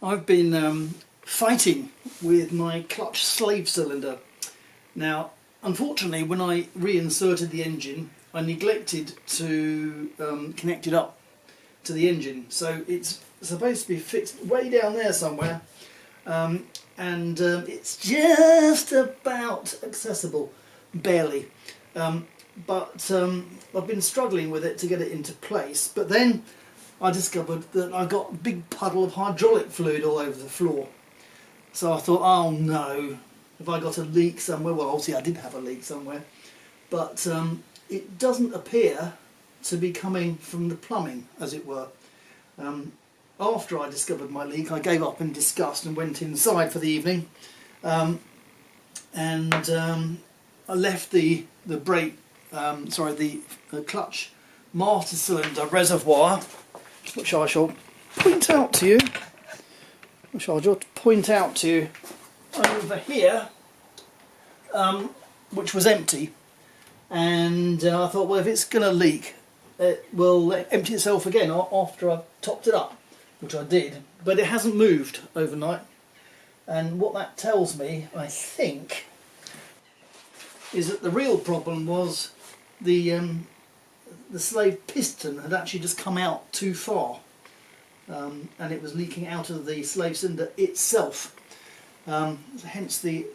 I've been fighting with my clutch slave cylinder. Now, unfortunately, when I reinserted the engine, I neglected to connect it up to the engine. So it's supposed to be fixed way down there somewhere, and it's just about accessible, barely. But I've been struggling with it to get it into place. But then I discovered that I got a big puddle of hydraulic fluid all over the floor. So I thought, oh no, have I got a leak somewhere? Well, obviously I did have a leak somewhere, but it doesn't appear to be coming from the plumbing, as it were. After I discovered my leak, I gave up in disgust and went inside for the evening, and I left the clutch master cylinder reservoir, which I shall point out to you. Over here, which was empty, and I thought, well, if it's going to leak, it will empty itself again after I've topped it up, which I did, but it hasn't moved overnight. And what that tells me, I think, is that the real problem was the slave piston had actually just come out too far, and it was leaking out of the slave cylinder itself. Hence the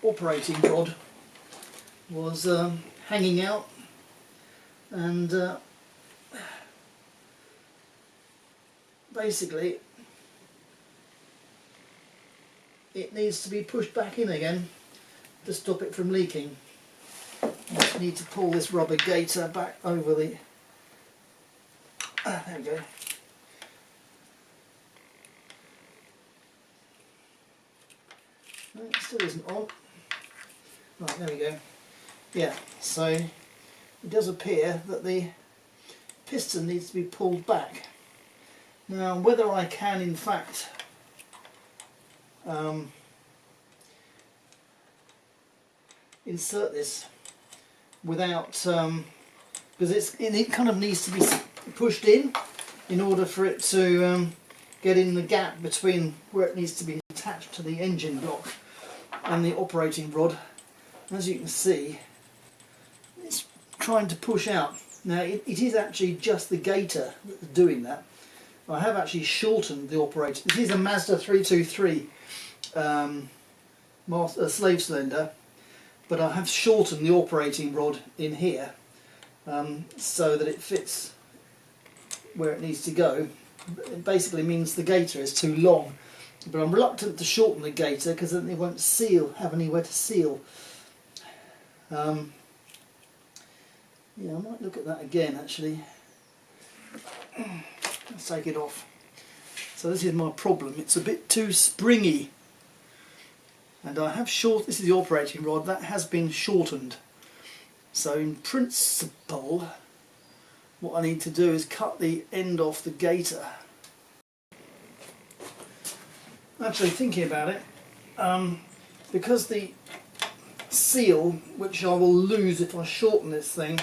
operating rod was hanging out, and basically it needs to be pushed back in again to stop it from leaking. I just need to pull this rubber gaiter back over the... there we go. No, it still isn't on. Right, there we go. Yeah, so it does appear that the piston needs to be pulled back. Now, whether I can in fact insert this without, because it kind of needs to be pushed in order for it to get in the gap between where it needs to be attached to the engine block and the operating rod. As you can see, it's trying to push out. Now it is actually just the gaiter that's doing that. I have actually shortened the operating. This is a Mazda 323 slave cylinder, but I have shortened the operating rod in here so that it fits where it needs to go. It basically means the gaiter is too long, but I'm reluctant to shorten the gaiter because then it won't have anywhere to seal. Yeah, I might look at that again actually. Let's take it off. So this is my problem, it's a bit too springy, and I have this is the operating rod, that has been shortened. So in principle what I need to do is cut the end off the gaiter. Actually, thinking about it, because the seal, which I will lose if I shorten this thing,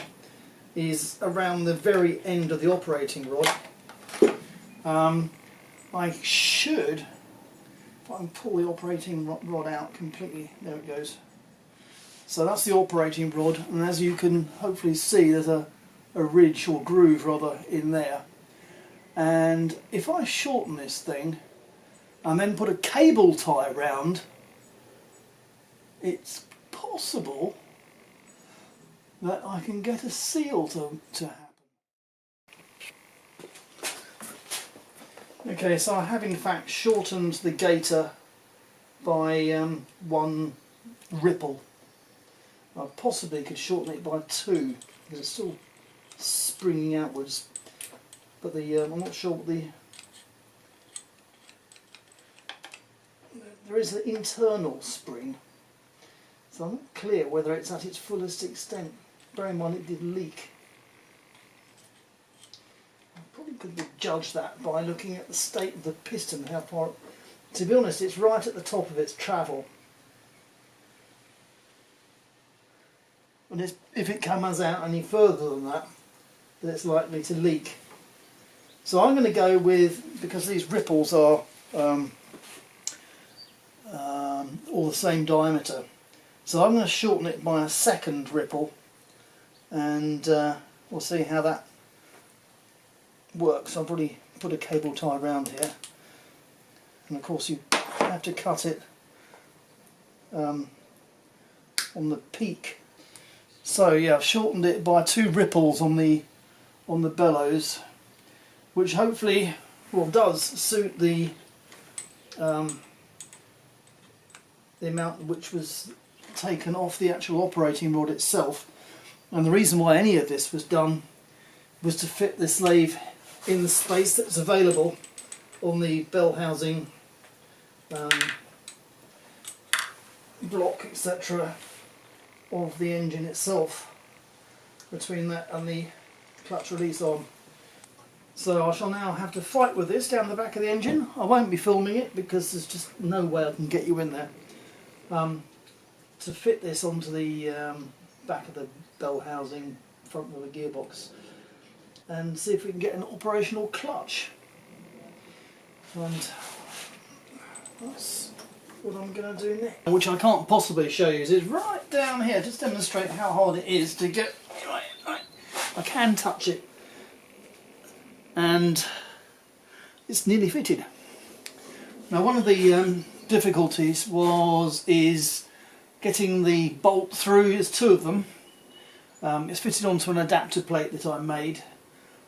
is around the very end of the operating rod, I should, if I can pull the operating rod out completely, there it goes. So that's the operating rod, and as you can hopefully see, there's a ridge or groove rather in there. And if I shorten this thing and then put a cable tie around, it's possible that I can get a seal to happen. Okay, so I have in fact shortened the gaiter by one ripple. I possibly could shorten it by two because it's still springing outwards, but I'm not sure what there is an internal spring, so I'm not clear whether it's at its fullest extent. Bear in mind it did leak. I probably could judge that by looking at the state of the piston, how far. To be honest, it's right at the top of its travel, and if it comes out any further than that, then it's likely to leak. So I'm going to go with, because these ripples are all the same diameter. So I'm going to shorten it by a second ripple, and we'll see how that works. I've already put a cable tie around here, and of course you have to cut it on the peak. So yeah, I've shortened it by 2 ripples on the bellows, which hopefully, well, does suit the amount which was taken off the actual operating rod itself. And the reason why any of this was done was to fit the slave in the space that's available on the bell housing block, etc., of the engine itself, between that and the clutch release arm. So I shall now have to fight with this down the back of the engine. I won't be filming it because there's just no way I can get you in there, to fit this onto the back of the bell housing front of the gearbox, and see if we can get an operational clutch. And that's what I'm going to do next. Which I can't possibly show you, is right down here, just demonstrate how hard it is to get right. I can touch it, and it's nearly fitted. Now, one of the difficulties is getting the bolt through. There's 2 of them. It's fitted onto an adapter plate that I made.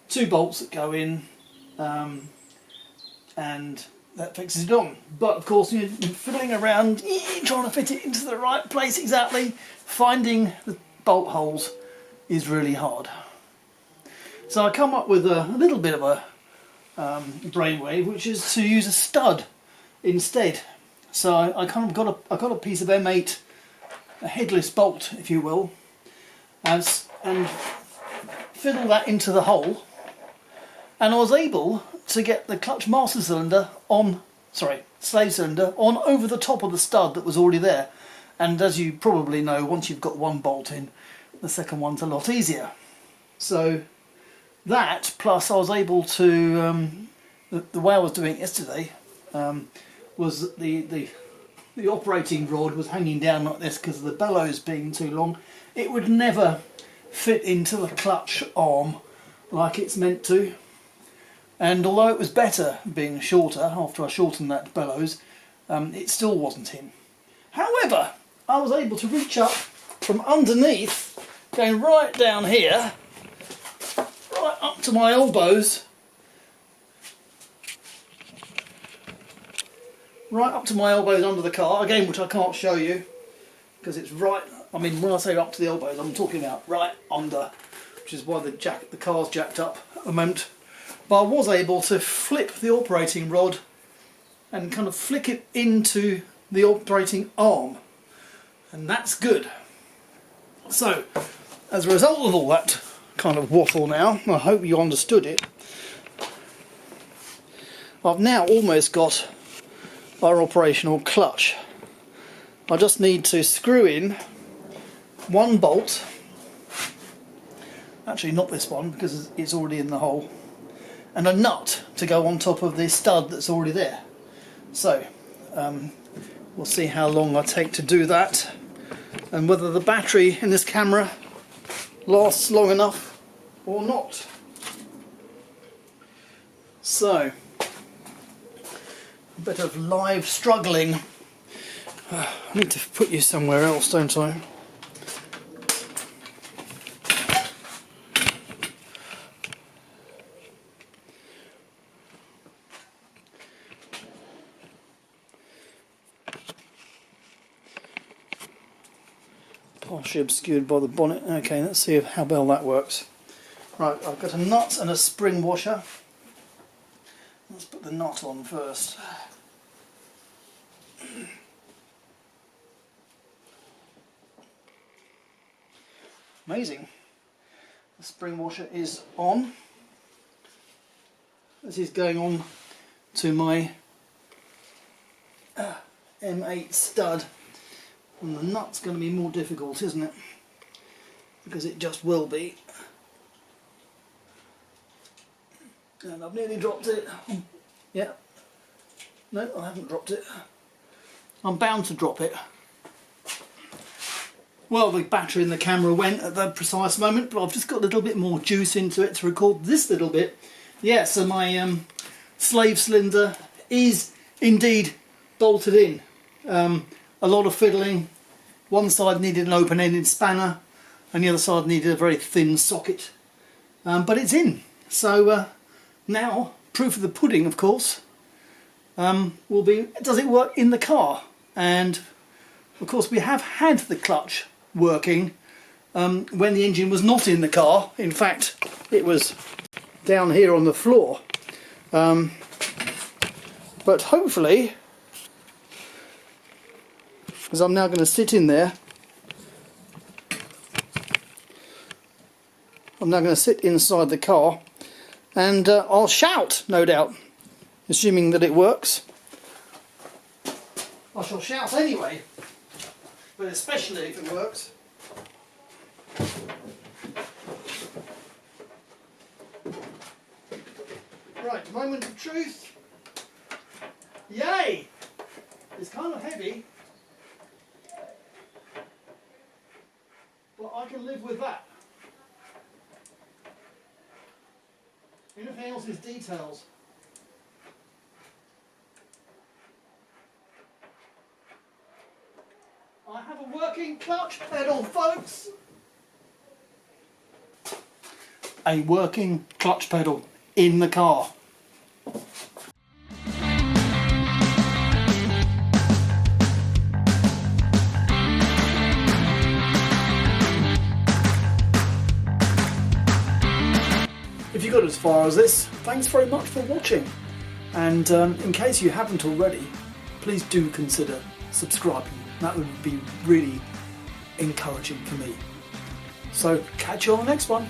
2 bolts that go in, and that fixes it on. But of course, you're fiddling around, trying to fit it into the right place exactly. Finding the bolt holes is really hard. So I come up with a little bit of a brainwave, which is to use a stud instead. So I kind of got a piece of M8, a headless bolt, if you will, and fiddle that into the hole, and I was able to get the clutch master cylinder slave cylinder on over the top of the stud that was already there. And as you probably know, once you've got one bolt in, the second one's a lot easier. So that, plus I was able to, the way I was doing it yesterday, was the operating rod was hanging down like this because of the bellows being too long. It would never fit into the clutch arm like it's meant to. And although it was better being shorter after I shortened that bellows, it still wasn't in. However, I was able to reach up from underneath, going right down here, right up to my elbows, under the car, again, which I can't show you because it's right, I mean, when I say up to the elbows, I'm talking about right under, which is why the car's jacked up at the moment. But I was able to flip the operating rod and kind of flick it into the operating arm, and that's good. So, as a result of all that kind of waffle now, I hope you understood it, I've now almost got our operational clutch. I just need to screw in 1 bolt, actually not this one because it's already in the hole, and a nut to go on top of the stud that's already there. So we'll see how long I take to do that, and whether the battery in this camera lasts long enough or not. So, a bit of live struggling. I need to put you somewhere else, don't I? Partially obscured by the bonnet. Okay, let's see how well that works. Right, I've got a nut and a spring washer. Let's put the nut on first. Amazing. The spring washer is on. This is going on to my M8 stud. And the nut's going to be more difficult, isn't it? Because it just will be. And I've nearly dropped it. Yeah. No, I haven't dropped it. I'm bound to drop it. Well, the battery in the camera went at the precise moment, but I've just got a little bit more juice into it to record this little bit. Yeah, so my slave cylinder is indeed bolted in. A lot of fiddling. One side needed an open-ended spanner and the other side needed a very thin socket. But it's in. So now, proof of the pudding, of course, will be, does it work in the car? And of course we have had the clutch working when the engine was not in the car. In fact, it was down here on the floor. But hopefully, as I'm now going to sit in there, I'm now going to sit inside the car and I'll shout, no doubt, assuming that it works. I shall shout anyway, but especially if it works. Right, moment of truth. Yay! It's kind of heavy, but I can live with that. Anything else is details. I have a working clutch pedal, folks. A working clutch pedal in the car. If you got as far as this, thanks very much for watching. And in case you haven't already, please do consider subscribing. That would be really encouraging for me. So catch you on the next one.